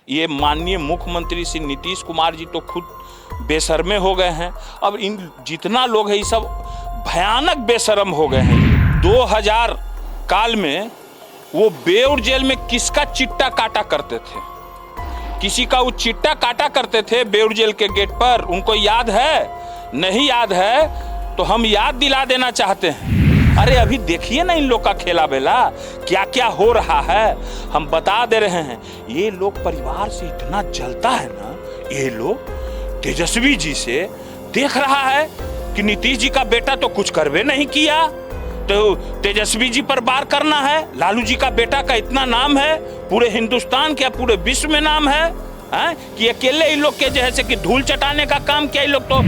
ये माननीय मुख्यमंत्री श्री नीतीश कुमार जी तो खुद बेशर्मे हो गए हैं। अब इन जितना लोग हैं ये सब भयानक बेशर्म हो गए हैं। 2000 काल में वो बेउर जेल में किसका चिट्टा काटा करते थे, किसी का वो चिट्टा काटा करते थे बेउर जेल के गेट पर। उनको याद है? नहीं याद है तो हम याद दिला देना चाहते हैं। अरे अभी देखिए ना इन लोग का खेला बेला क्या क्या हो रहा है, हम बता दे रहे हैं। ये लोग परिवार से इतना जलता है ना, ये लोग तेजस्वी जी से देख रहा है कि नीतीश जी का बेटा तो कुछ करवे नहीं किया, तो तेजस्वी जी पर वार करना है। लालू जी का बेटा का इतना नाम है, पूरे हिंदुस्तान के पूरे विश्व में नाम है, कि अकेले इन लोग के जैसे कि धूल चटाने का काम किया। इन लोग तो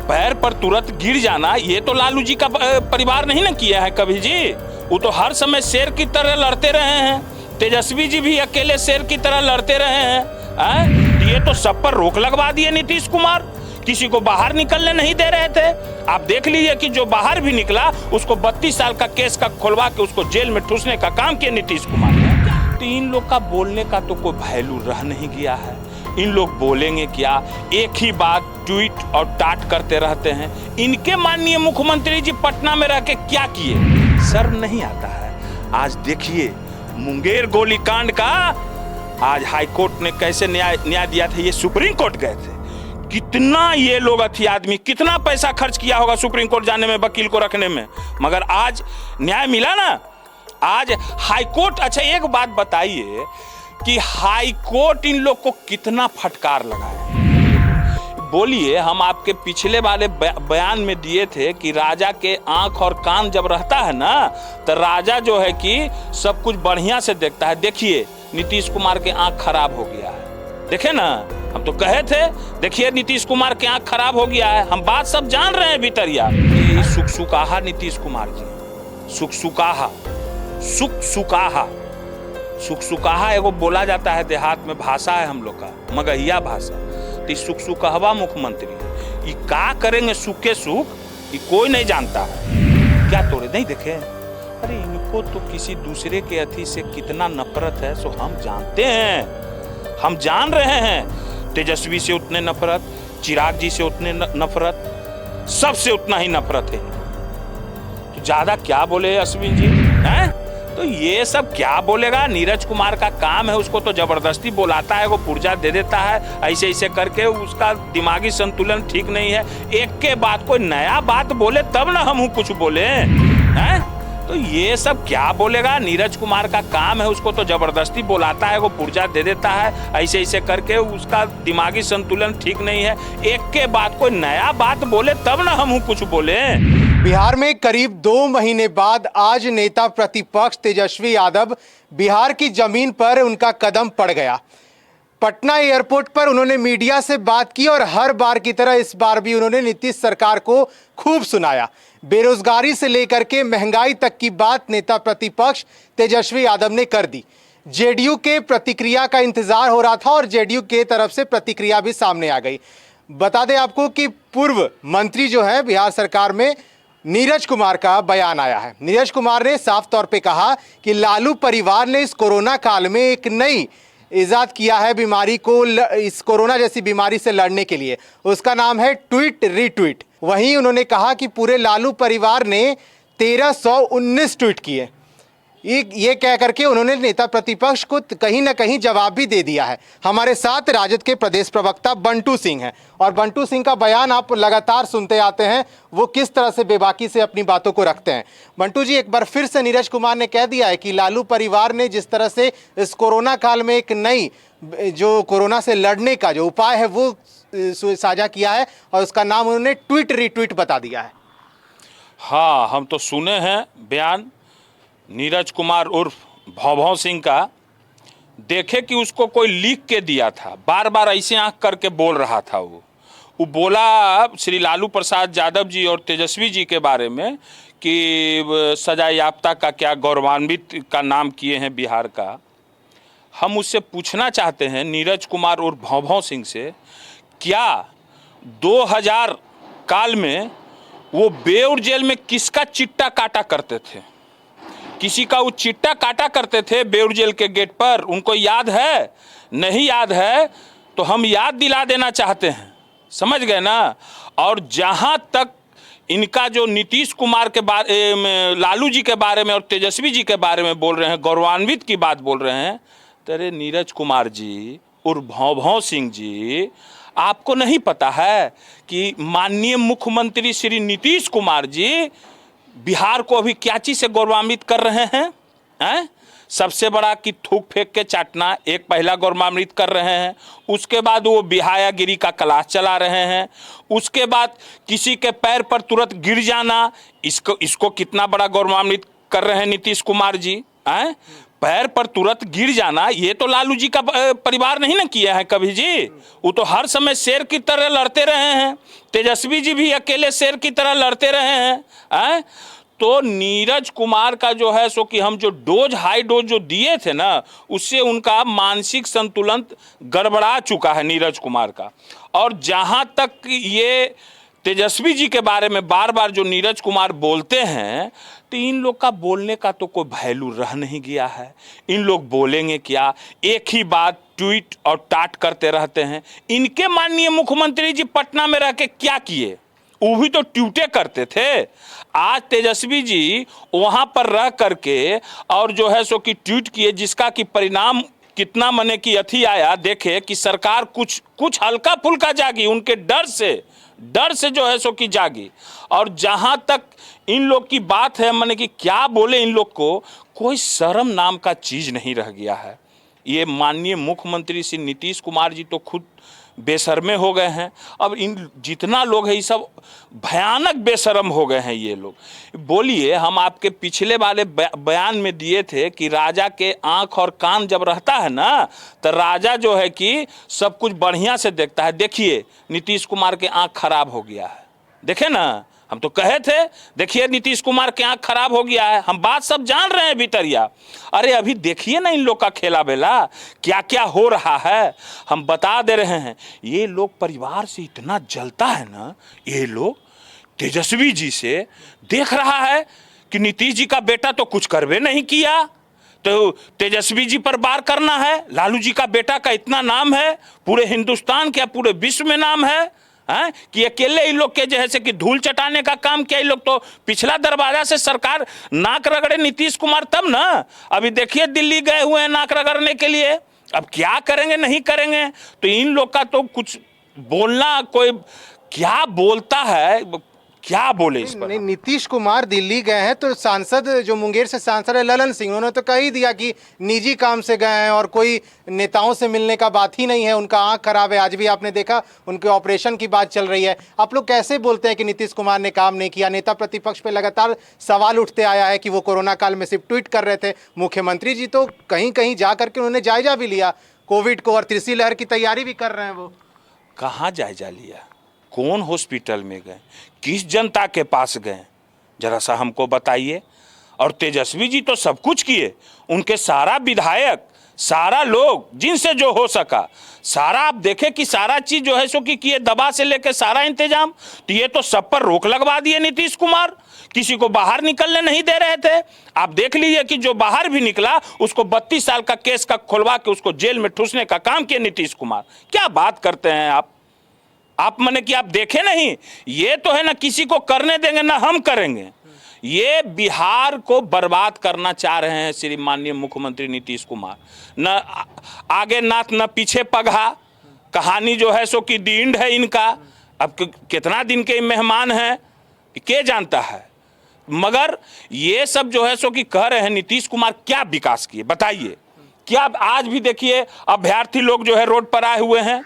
पैर पर तुरंत गिर जाना, ये तो लालू जी का परिवार नहीं ना किया है कभी जी। वो तो हर समय शेर की तरह लड़ते रहे हैं। तेजस्वी जी भी अकेले शेर की तरह लड़ते रहे हैं। ये तो सब पर रोक लगवा दिए नीतीश कुमार, किसी को बाहर निकलने नहीं दे रहे थे। आप देख लीजिए कि जो बाहर भी निकला उसको 32 साल का केस का खुलवा के उसको जेल में ठूसने का काम किया नीतीश कुमार ने। तो इन लोग का बोलने का तो कोई वैल्यू रह नहीं गया है। इन लोग बोलेंगे क्या, एक ही बात ट्वीट और टाट करते रहते हैं। इनके माननीय मुख्यमंत्री जी पटना में रह के क्या किए, शर्म नहीं आता है। आज देखिए मुंगेर गोलीकांड का आज हाईकोर्ट ने कैसे न्याय दिया था। ये सुप्रीम कोर्ट गए थे, कितना ये लोग अथी आदमी कितना पैसा खर्च किया होगा सुप्रीम कोर्ट जाने में, वकील को रखने में, मगर आज न्याय मिला ना। आज हाईकोर्ट, अच्छा एक बात बताइए कि हाईकोर्ट इन लोग को कितना फटकार लगा है। बोलिए, हम आपके पिछले वाले बयान में दिए थे कि राजा के आंख और कान जब रहता है ना तो राजा जो है कि सब कुछ बढ़िया से देखता है। देखिए नीतीश कुमार के आंख खराब हो गया है, देखे ना, हम तो कहे थे देखिए नीतीश कुमार के आंख खराब हो गया है। हम बात सब जान रहे हैं भीतरिया। सुखसुकाहा नीतीश कुमार जी, सुखसुकाहा, सुखसुकाहा, सुखसुकाहा एगो बोला जाता है देहात में, भाषा है हम लोग का, मगहिया भाषा। तो सुखसुकाहवा मुख्यमंत्री ये क्या करेंगे सुख के सुख, ये कोई नहीं जानता है। क्या तोड़े नहीं देखे? अरे इनको तो किसी दूसरे के अथी से कितना नफरत है सो हम जानते हैं, हम जान रहे हैं। तेजस्वी से उतने नफरत, चिराग जी से उतने नफरत, सबसे उतना ही नफरत है। तो ज्यादा क्या बोले अश्विन जी हैं? तो ये सब क्या बोलेगा। नीरज कुमार का काम है, उसको तो जबरदस्ती बुलाता है, वो पुर्जा दे देता है ऐसे ऐसे करके। उसका दिमागी संतुलन ठीक नहीं है। एक के बाद कोई नया बात बोले तब ना हम कुछ बोले हैं। तो ये सब क्या बोलेगा। नीरज कुमार का काम है, उसको तो जबरदस्ती बुलाता है, वो पुर्जा दे देता है ऐसे ऐसे करके। उसका दिमागी संतुलन ठीक नहीं है। एक के बाद कोई नया बात बोले तब ना हम कुछ बोले। बिहार में करीब 2 महीने बाद आज नेता प्रतिपक्ष तेजस्वी यादव बिहार की जमीन पर उनका कदम पड़ गया। पटना एयरपोर्ट पर उन्होंने मीडिया से बात की और हर बार की तरह इस बार भी उन्होंने नीतीश सरकार को खूब सुनाया। बेरोजगारी से लेकर के महंगाई तक की बात नेता प्रतिपक्ष तेजस्वी यादव ने कर दी। जेडीयू के प्रतिक्रिया का इंतजार हो रहा था और जेडीयू के तरफ से प्रतिक्रिया भी सामने आ गई। बता दें आपको कि पूर्व मंत्री जो है बिहार सरकार में, नीरज कुमार का बयान आया है। नीरज कुमार ने साफ तौर पे कहा कि लालू परिवार ने इस कोरोना काल में एक नई इजाद किया है बीमारी को, इस कोरोना जैसी बीमारी से लड़ने के लिए। उसका नाम है ट्वीट रीट्वीट। वहीं उन्होंने कहा कि पूरे लालू परिवार ने 1319 ट्वीट किए। ये कह करके उन्होंने नेता प्रतिपक्ष को कहीं ना कहीं जवाब भी दे दिया है। हमारे साथ राजद के प्रदेश प्रवक्ता बंटू सिंह हैं और बंटू सिंह का बयान आप लगातार सुनते आते हैं, वो किस तरह से बेबाकी से अपनी बातों को रखते हैं। बंटू जी, एक बार फिर से नीरज कुमार ने कह दिया है कि लालू परिवार ने जिस तरह से इस कोरोना काल में एक नई जो कोरोना से लड़ने का जो उपाय है वो साझा किया है और उसका नाम उन्होंने ट्वीट रीट्वीट बता दिया है। हाँ, हम तो सुने हैं बयान नीरज कुमार उर्फ भौभौ सिंह का। देखे कि उसको कोई लिख के दिया था, बार बार ऐसे आंख करके बोल रहा था। वो बोला श्री लालू प्रसाद यादव जी और तेजस्वी जी के बारे में कि सजा याफ्ता का क्या गौरवान्वित का नाम किए हैं बिहार का। हम उससे पूछना चाहते हैं नीरज कुमार उर्फ भौभौ सिंह से, क्या 2000 काल में वो बेउर जेल में किसका चिट्टा काटा करते थे, किसी का वो चिट्टा काटा करते थे बेउर जेल के गेट पर, उनको याद है? नहीं याद है तो हम याद दिला देना चाहते हैं, समझ गए ना। और जहां तक इनका जो नीतीश कुमार के बारे में, लालू जी के बारे में और तेजस्वी जी के बारे में बोल रहे हैं, गौरवान्वित की बात बोल रहे हैं, तेरे नीरज कुमार जी और भौं सिंह जी, आपको नहीं पता है कि माननीय मुख्यमंत्री श्री नीतीश कुमार जी बिहार को अभी क्या चीज से गौरवान्वित कर रहे हैं? सबसे बड़ा कि थूक फेंक के चाटना एक पहला गौरवान्वित कर रहे हैं, उसके बाद वो बिहायागिरी का क्लास चला रहे हैं, उसके बाद किसी के पैर पर तुरंत गिर जाना, इसको कितना बड़ा गौरवान्वित कर रहे हैं नीतीश कुमार जी। पैर पर तुरंत गिर जाना, ये तो लालू जी का परिवार नहीं ना किया है कभी जी। वो तो हर समय शेर की तरह लड़ते रहे हैं, तेजस्वी जी भी अकेले शेर की तरह लड़ते रहे हैं। तो नीरज कुमार का जो है सो कि हम जो डोज, हाई डोज जो दिए थे ना, उससे उनका मानसिक संतुलन गड़बड़ा चुका है नीरज कुमार का। और जहां तक ये तेजस्वी जी के बारे में बार बार जो नीरज कुमार बोलते हैं, तो इन लोग का बोलने का तो कोई वैल्यू रह नहीं गया है। इन लोग बोलेंगे क्या, एक ही बात ट्वीट और टाट करते रहते हैं। इनके माननीय मुख्यमंत्री जी पटना में रह के क्या किए? वो भी तो ट्वीटे करते थे। आज तेजस्वी जी वहां पर रह करके और जो है सो कि ट्वीट किए, जिसका कि परिणाम कितना मने की अथी आया, देखे कि सरकार कुछ हल्का फुल्का जागी, उनके डर से जो है सो कि जागी। और जहां तक इन लोग की बात है, मने कि क्या बोले इन लोग को, कोई शर्म नाम का चीज नहीं रह गया है। ये माननीय मुख्यमंत्री श्री नीतीश कुमार जी तो खुद बेशर्मे हो गए हैं। अब इन जितना लोग हैं ये सब भयानक बेशर्म हो गए हैं ये लोग। बोलिए, हम आपके पिछले वाले बयान में दिए थे कि राजा के आंख और कान जब रहता है ना, तो राजा जो है कि सब कुछ बढ़िया से देखता है। देखिए नीतीश कुमार के आंख खराब हो गया है, देखे ना, हम तो कहे थे देखिए नीतीश कुमार के आंख खराब हो गया है, हम बात सब जान रहे हैं भीतरिया। अरे अभी देखिए ना इन लोग का खेला बेला क्या क्या हो रहा है, हम बता दे रहे हैं। ये लोग परिवार से इतना जलता है ना, ये लोग तेजस्वी जी से देख रहा है कि नीतीश जी का बेटा तो कुछ करवे नहीं किया, तो तेजस्वी जी पर वार करना है। लालू जी का बेटा का इतना नाम है, पूरे हिंदुस्तान क्या पूरे विश्व में नाम है, कि अकेले इन लोग के जैसे कि धूल चटाने का काम किया। इन लोग तो पिछला दरवाजा से सरकार नाक रगड़े नीतीश कुमार, तब ना। अभी देखिए दिल्ली गए हुए हैं नाक रगड़ने के लिए, अब क्या करेंगे नहीं करेंगे। तो इन लोग का तो कुछ बोलना, कोई क्या बोलता है, क्या बोले इस पर। नीतीश कुमार दिल्ली गए हैं तो सांसद जो मुंगेर से सांसद है ललन सिंह, उन्होंने तो कह ही दिया कि निजी काम से गए हैं और कोई नेताओं से मिलने का बात ही नहीं है, उनका आंख खराब है। आज भी आपने देखा उनके ऑपरेशन की बात चल रही है। आप लोग कैसे बोलते हैं कि नीतीश कुमार ने काम नहीं किया? नेता प्रतिपक्ष पे लगातार सवाल उठते आया है कि वो कोरोना काल में सिर्फ ट्वीट कर रहे थे। मुख्यमंत्री जी तो कहीं कहीं जा करके उन्होंने जायजा भी लिया कोविड को, और तीसरी लहर की तैयारी भी कर रहे हैं। वो कहाँ जायजा लिया? कौन हॉस्पिटल में गए, किस जनता के पास गए, जरा सा हमको बताइए। और तेजस्वी जी तो सब कुछ किए, उनके सारा विधायक, सारा लोग जिनसे जो हो सका सारा, आप देखें कि सारा चीज जो है सो कि किए, दवा से लेकर सारा इंतजाम। तो ये तो सब पर रोक लगवा दिए नीतीश कुमार, किसी को बाहर निकलने नहीं दे रहे थे। आप देख लीजिए कि जो बाहर भी निकला उसको 32 साल का केस का खुलवा के उसको जेल में ठूसने का काम किया नीतीश कुमार। क्या बात करते हैं आप मने कि आप देखे नहीं, ये तो है ना किसी को करने देंगे ना हम करेंगे। ये बिहार को बर्बाद करना चाह रहे हैं श्री माननीय मुख्यमंत्री नीतीश कुमार। न आगे नाथ न पीछे पगहा, कहानी जो है सो कि दींड है इनका। अब कितना दिन के मेहमान हैं के जानता है। मगर ये सब जो है सो कि कह रहे हैं नीतीश कुमार क्या विकास किए बताइए। क्या आज भी देखिए अभ्यर्थी लोग जो है रोड पर आए हुए हैं,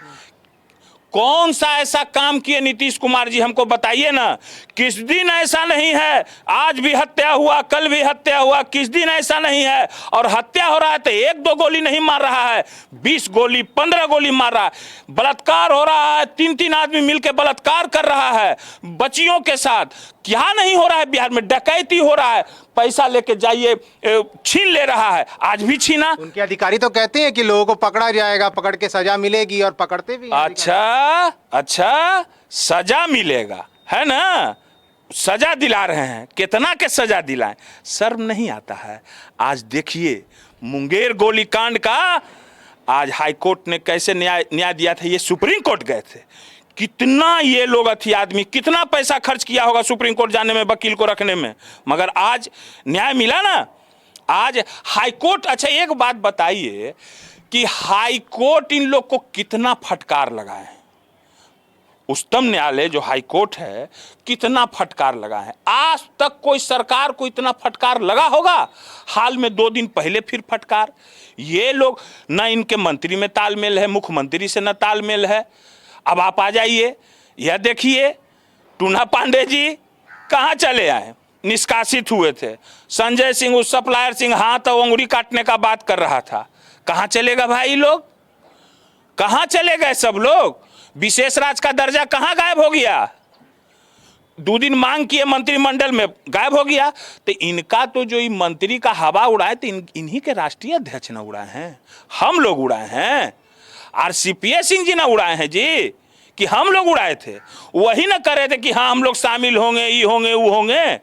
कौन सा ऐसा काम किए नीतीश कुमार जी, हमको बताइए ना। किस दिन ऐसा नहीं है, आज भी हत्या हुआ, कल भी हत्या हुआ, किस दिन ऐसा नहीं है। और हत्या हो रहा है तो 1-2 गोली नहीं मार रहा है, 20 गोली 15 गोली मार रहा है। बलात्कार हो रहा है, 3-3 आदमी मिलकर बलात्कार कर रहा है बच्चियों के साथ। क्या नहीं हो रहा है बिहार में? डकैती हो रहा है, पैसा लेके जाइए छीन ले रहा है, आज भी छीना। उनके अधिकारी तो कहते हैं कि लोगों को पकड़ा जाएगा, पकड़ के सजा मिलेगी, और पकड़ते भी हैं। अच्छा सजा मिलेगा, है ना? सजा दिला रहे हैं, कितना के सजा दिलाएं, शर्म नहीं आता है। आज देखिए मुंगेर गोलीकांड का आज हाई कोर्ट ने कैसे न्याय दिया था, ये सुप्रीम कोर्ट गए थे। कितना ये लोग आदमी कितना पैसा खर्च किया होगा सुप्रीम कोर्ट जाने में, वकील को रखने में, मगर आज न्याय मिला ना। आज हाई कोर्ट, अच्छा एक बात बताइए कि हाई कोर्ट इन लोग को कितना फटकार लगा है। उच्चतम न्यायालय जो हाई कोर्ट है कितना फटकार लगा है। आज तक कोई सरकार को इतना फटकार लगा होगा? हाल में 2 दिन पहले फिर फटकार। ये लोग न इनके मंत्री में तालमेल है, मुख्यमंत्री से न तालमेल है। अब आप आ जाइए, यह देखिए टूना पांडे जी कहाँ चले आए, निष्कासित हुए थे। संजय सिंह, उस सप्लायर सिंह हाथ और अंगुली काटने का बात कर रहा था। कहाँ चलेगा भाई लोग, कहाँ चले गए सब लोग? विशेष राज्य का दर्जा कहाँ गायब हो गया? 2 दिन मांग किए मंत्रिमंडल में, गायब हो गया। तो इनका तो जो मंत्री का हवा उड़ाए तो इन्हीं के राष्ट्रीय अध्यक्ष न उड़ाए हैं, हम लोग उड़ाए हैं। आरसीपीएस सिंह जी ना उड़ाए हैं जी, कि हम लोग उड़ाए थे? वही ना कर रहे थे कि हाँ हम लोग शामिल होंगे, ये होंगे, वो होंगे।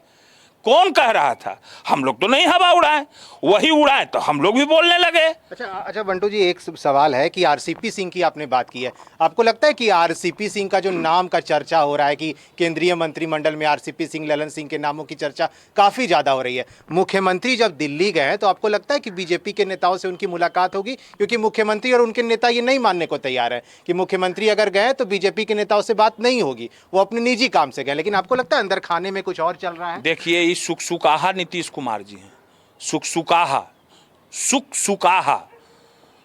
कौन कह रहा था? हम लोग तो नहीं हवा उड़ाए, वही उड़ाए तो हम लोग भी बोलने लगे। अच्छा बंटू जी, एक सवाल है कि आरसीपी सिंह की आपने बात की है, आपको लगता है कि आरसीपी सिंह का जो नाम का चर्चा हो रहा है कि केंद्रीय मंत्रिमंडल में आरसीपी सिंह, ललन सिंह के नामों की चर्चा काफ़ी ज़्यादा हो रही है, मुख्यमंत्री जब दिल्ली गए तो आपको लगता है कि बीजेपी के नेताओं से उनकी मुलाकात होगी? क्योंकि मुख्यमंत्री और उनके नेता ये नहीं मानने को तैयार है कि मुख्यमंत्री अगर गए तो बीजेपी के नेताओं से बात नहीं होगी, वो अपने निजी काम से गए। लेकिन आपको लगता है अंदर खाने में कुछ और चल रहा है? देखिए, ये सुकसुकाहा नीतीश कुमार जी हैं। सुकसुकाहा,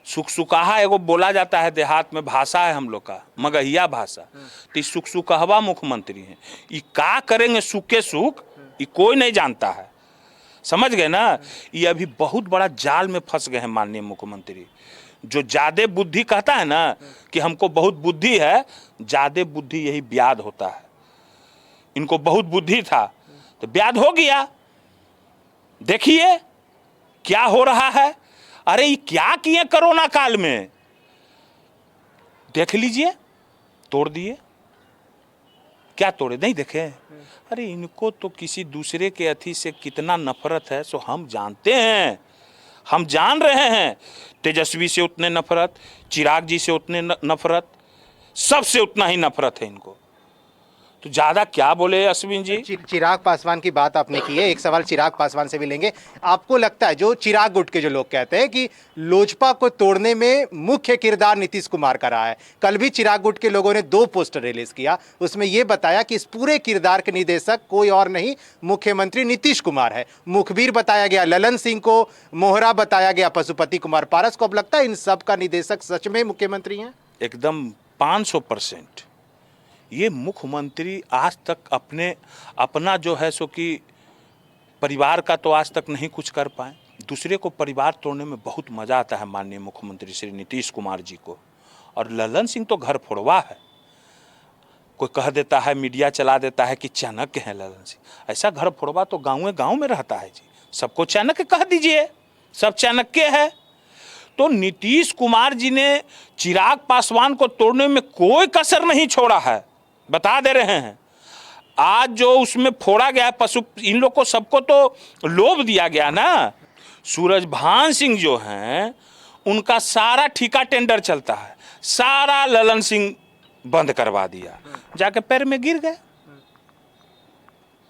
सुकसुकाहा एगो बोला जाता है देहात में, भाषा है हम लोग का, मगहिया भाषा। तो सुकसुकाहवा मुख्यमंत्री हैं। ये क्या करेंगे सुख के सुख, ये कोई नहीं जानता है। समझ गए ना? ये अभी बहुत बड़ा जाल में फंस गए हैं माननीय मुख्यमंत्री। जो ज्यादा बुद्धि कहता है ना कि हमको बहुत बुद्धि है, ज्यादा बुद्धि यही ब्याद होता है। इनको बहुत बुद्धि था तो ब्याद हो गया। देखिए क्या हो रहा है। अरे ये क्या किए कोरोना काल में, देख लीजिए, तोड़ दिए। क्या तोड़े? नहीं देखे? अरे इनको तो किसी दूसरे के अथी से कितना नफरत है सो हम जानते हैं, हम जान रहे हैं। तेजस्वी से उतने नफरत, चिराग जी से उतने नफरत, सबसे उतना ही नफरत है इनको। तो ज्यादा क्या बोले अश्विन जी। चिराग पासवान की बात आपने की है, एक सवाल चिराग पासवान से भी लेंगे। आपको लगता है जो चिराग गुट के जो लोग कहते हैं कि लोजपा को तोड़ने में मुख्य किरदार नीतीश कुमार का रहा है, कल भी चिराग गुट के लोगों ने 2 पोस्टर रिलीज किया, उसमें यह बताया कि इस पूरे किरदार के निदेशक कोई और नहीं मुख्यमंत्री नीतीश कुमार है। मुखबिर बताया गया ललन सिंह को, मोहरा बताया गया पशुपति कुमार पारस को। अब लगता है इन सब का निदेशक सच में मुख्यमंत्री हैं? एकदम 500%। ये मुख्यमंत्री आज तक अपना जो है सो कि परिवार का तो आज तक नहीं कुछ कर पाए। दूसरे को परिवार तोड़ने में बहुत मजा आता है माननीय मुख्यमंत्री श्री नीतीश कुमार जी को। और ललन सिंह तो घर फोड़वा है। कोई कह देता है, मीडिया चला देता है कि चाणक्य है ललन सिंह। ऐसा घर फोड़वा तो गाँव में रहता है जी। सबको चाणक्य कह दीजिए, सब चाणक्य है। तो नीतीश कुमार जी ने चिराग पासवान को तोड़ने में कोई कसर नहीं छोड़ा है, बता दे रहे हैं। आज जो उसमें फोड़ा गया पशु, इन लोग को सबको तो लोभ दिया गया ना। सूरजभान सिंह जो हैं उनका सारा ठेका टेंडर चलता है, सारा ललन सिंह बंद करवा दिया। जाके पैर में गिर गए,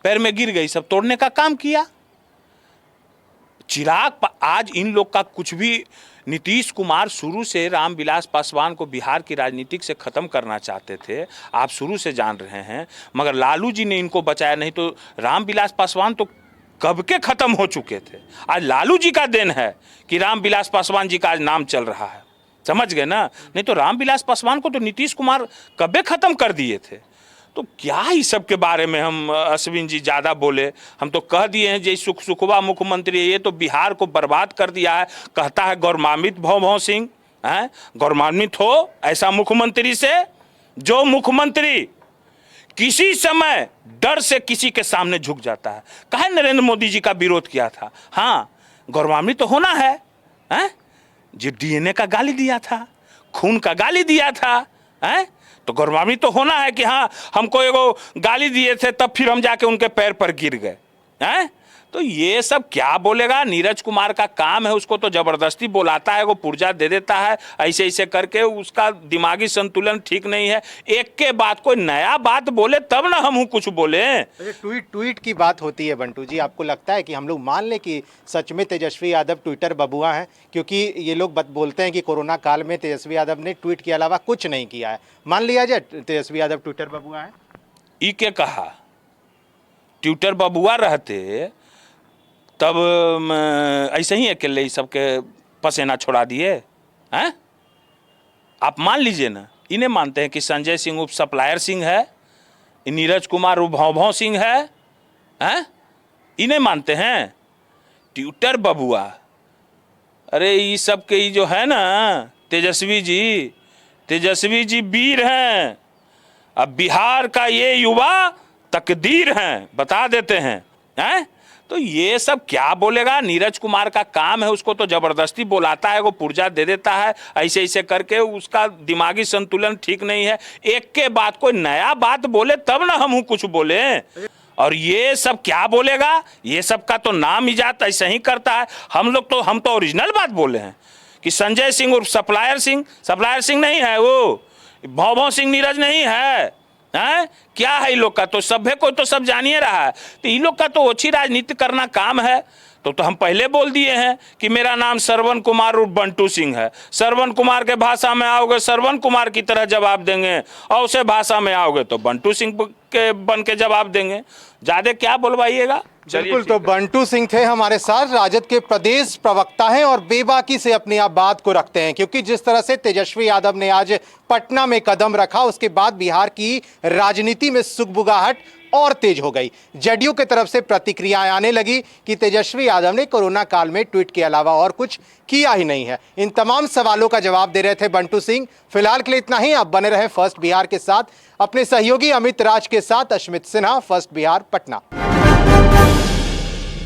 पैर में गिर गई, सब तोड़ने का काम किया। चिराग आज इन लोग का कुछ भी, नीतीश कुमार शुरू से रामविलास पासवान को बिहार की राजनीतिक से ख़त्म करना चाहते थे, आप शुरू से जान रहे हैं, मगर लालू जी ने इनको बचाया। नहीं तो रामविलास पासवान तो कब के ख़त्म हो चुके थे। आज लालू जी का देन है कि रामविलास पासवान जी का आज नाम चल रहा है, समझ गए ना? नहीं तो रामविलास पासवान को तो नीतीश कुमार कब ख़त्म कर दिए थे। तो क्या इस सब के बारे में हम अश्विन जी ज़्यादा बोले? हम तो कह दिए हैं जय सुखवा मुख्यमंत्री, ये तो बिहार को बर्बाद कर दिया है। कहता है गौरवान्वित भव सिंह है, गौरवान्वित हो ऐसा मुख्यमंत्री से जो मुख्यमंत्री किसी समय डर से किसी के सामने झुक जाता है। कहे नरेंद्र मोदी जी का विरोध किया था, हाँ गौरवान्वित तो होना है, जो डीएनए का गाली दिया था, खून का गाली दिया था, तो गौरवान्वित तो होना है कि हाँ हमको एगो गाली दिए थे तब फिर हम जाके उनके पैर पर गिर गए। तो ये सब क्या बोलेगा। नीरज कुमार का काम है, उसको तो जबरदस्ती बुलाता है, वो पुर्जा दे देता है, ऐसे ऐसे करके उसका दिमागी संतुलन ठीक नहीं है। एक के बाद कोई नया बात बोले तब ना हम कुछ बोले। ट्वीट की बात होती है बंटू जी, आपको लगता है कि हम लोग मान लें कि सच में तेजस्वी यादव ट्विटर बबुआ हैं? क्योंकि ये लोग बोलते हैं कि कोरोना काल में तेजस्वी यादव ने ट्वीट के अलावा कुछ नहीं किया है। मान लिया जाए तेजस्वी यादव ट्विटर बबुआ है? ई के कहा ट्विटर बबुआ रहते तब ऐसे ही अकेले सबके पसेना छोड़ा दिए हैं। आप मान लीजिए ना, इन्हें मानते हैं कि संजय सिंह उप सप्लायर सिंह है, नीरज कुमार उप भौं सिंह है, हैं? इन्हें मानते हैं ट्विटर बबुआ। अरे ये सब के जो है ना तेजस्वी जी वीर हैं। अब बिहार का ये युवा तकदीर हैं, बता देते हैं। तो ये सब क्या बोलेगा। नीरज कुमार का काम है, उसको तो जबरदस्ती बुलाता है, वो पुर्जा दे देता है, ऐसे ऐसे करके उसका दिमागी संतुलन ठीक नहीं है। एक के बाद कोई नया बात बोले तब ना हम कुछ बोले। और ये सब क्या बोलेगा। ये सब का तो नाम इजात ऐसे ही करता है। हम तो ओरिजिनल बात बोले हैं कि संजय सिंह उर्फ सप्लायर सिंह नहीं है, वो भौं सिंह नीरज नहीं है। हैं? क्या है इन लोग का, तो सभ्य को तो सब जानिए रहा है। तो इन लोग का तो ओछी राजनीति करना काम है। तो हम पहले बोल दिए हैं कि मेरा नाम श्रवण कुमार उर्फ बंटू सिंह है। श्रवण कुमार के भाषा में आओगे श्रवण कुमार की तरह जवाब देंगे, और उसे भाषा में आओगे तो बंटू सिंह के बन के जवाब देंगे। ज्यादा क्या बोलवाइएगा। बिल्कुल, तो बंटू सिंह थे हमारे साथ, राजद के प्रदेश प्रवक्ता हैं और बेबाकी से अपनी आप बात को रखते हैं। क्योंकि जिस तरह से तेजस्वी यादव ने आज पटना में कदम रखा, उसके बाद बिहार की राजनीति में सुगबुगाहट और तेज हो गई। जेडीयू की तरफ से प्रतिक्रियाएं आने लगी कि तेजस्वी यादव ने कोरोना काल में ट्वीट के अलावा और कुछ किया ही नहीं है। इन तमाम सवालों का जवाब दे रहे थे बंटू सिंह। फिलहाल के लिए इतना ही। आप बने रहे फर्स्ट बिहार के साथ, अपने सहयोगी अमित राज के साथ। अश्मित सिन्हा, फर्स्ट बिहार, पटना।